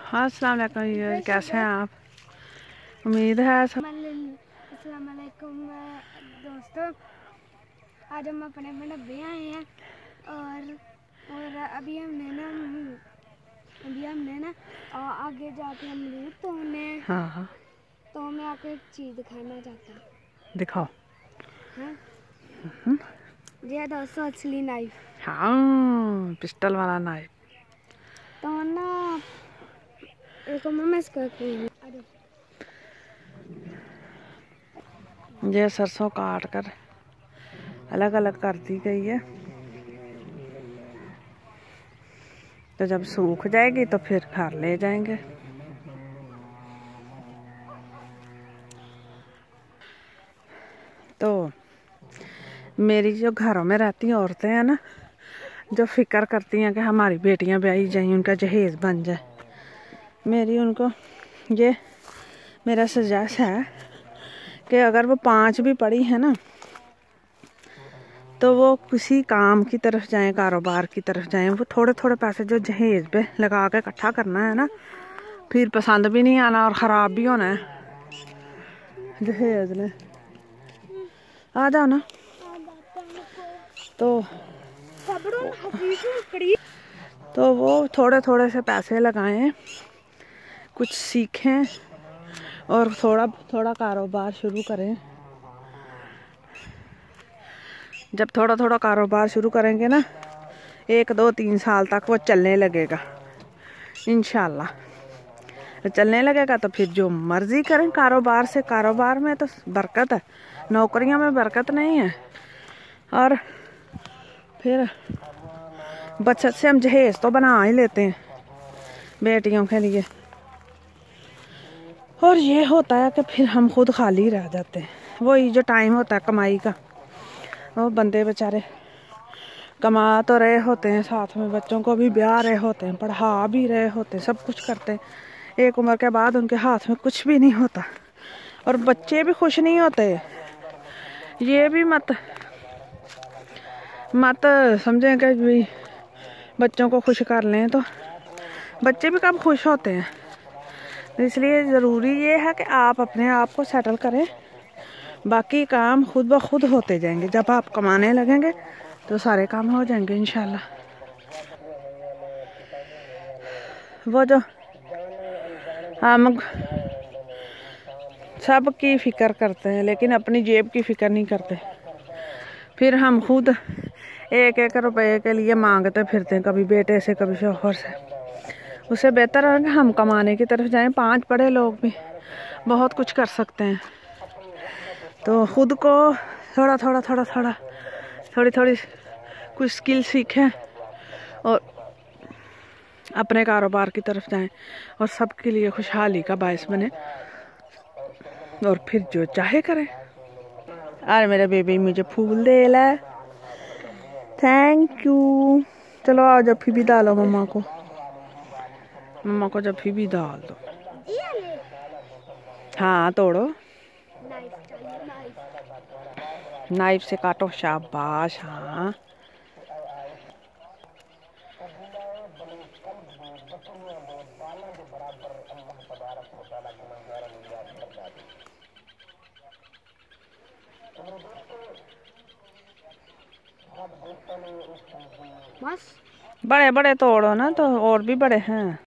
हाँ, अस्सलाम वालेकुम। कैसे हैं आप? उम्मीद है अस्सलाम वालेकुम दोस्तों। आज हम अपने नब्बे आए हैं और अभी हमने ना आगे जाके अमरूद तोड़ने हैं। हाँ, तो मैं आपको एक चीज़ दिखाना चाहता हूँ। दिखाओ। हाँ, ये दोस्तों असली नाइफ। हाँ, पिस्टल वाला नाइफ। तो ना एक मैं इसका ये सरसों काट कर अलग अलग कर दी गई है, तो जब सूख जाएगी तो फिर घर ले जाएंगे। तो मेरी जो घरों में रहती औरतें हैं ना, जो फिक्र करती हैं कि हमारी बेटियां ब्याही जाएं, उनका जहेज बन जाए, मेरी उनको ये मेरा सजेस्ट है कि अगर वो 5 भी पढ़ी है ना, तो वो किसी काम की तरफ जाएं, कारोबार की तरफ जाएं। वो थोड़े थोड़े पैसे जो जहेज पे लगा के इकट्ठा करना है ना, फिर पसंद भी नहीं आना और ख़राब भी होना है जहेज ने। आ जाओ ना। तो वो थोड़े थोड़े से पैसे लगाएं, कुछ सीखें और थोड़ा थोड़ा कारोबार शुरू करें। जब थोड़ा थोड़ा कारोबार शुरू करेंगे ना, 1 2 3 साल तक वो चलने लगेगा इंशाल्लाह। चलने लगेगा तो फिर जो मर्जी करें कारोबार से। कारोबार में तो बरकत है, नौकरियों में बरकत नहीं है। और फिर बचत से हम जहेज तो बना ही लेते हैं बेटियों के लिए, और ये होता है कि फिर हम खुद खाली रह जाते हैं। वही जो टाइम होता है कमाई का, वो बंदे बेचारे कमा तो रहे होते हैं, साथ में बच्चों को भी ब्याह रहे होते हैं, पढ़ा भी रहे होते हैं, सब कुछ करते हैं। एक उम्र के बाद उनके हाथ में कुछ भी नहीं होता और बच्चे भी खुश नहीं होते। ये भी मत समझें कि भी बच्चों को खुश कर लें, तो बच्चे भी कब खुश होते हैं। इसलिए ज़रूरी ये है कि आप अपने आप को सेटल करें, बाकी काम खुद ब खुद होते जाएंगे। जब आप कमाने लगेंगे तो सारे काम हो जाएंगे इंशाल्लाह। वो जो हम सब की फिक्र करते हैं लेकिन अपनी जेब की फिक्र नहीं करते, फिर हम खुद 1 1 रुपए के लिए मांगते फिरते हैं, कभी बेटे से कभी शौहर से। उससे बेहतर है कि हम कमाने की तरफ जाएं। 5 पढ़े लोग भी बहुत कुछ कर सकते हैं। तो खुद को थोड़ा थोड़ी कुछ स्किल सीखें और अपने कारोबार की तरफ जाएं और सबके लिए खुशहाली का बायस बने, और फिर जो चाहे करें। अरे मेरे बेबी मुझे फूल दे ला, थैंक यू। चलो आओ, जफ्फी भी डालो मम्मा को जफ्फी भी डाल दो। हाँ तोड़ो, नाइफ से काटो, शाबाश। हाँ बस बड़े बड़े तोड़ो ना, तो और भी बड़े हैं।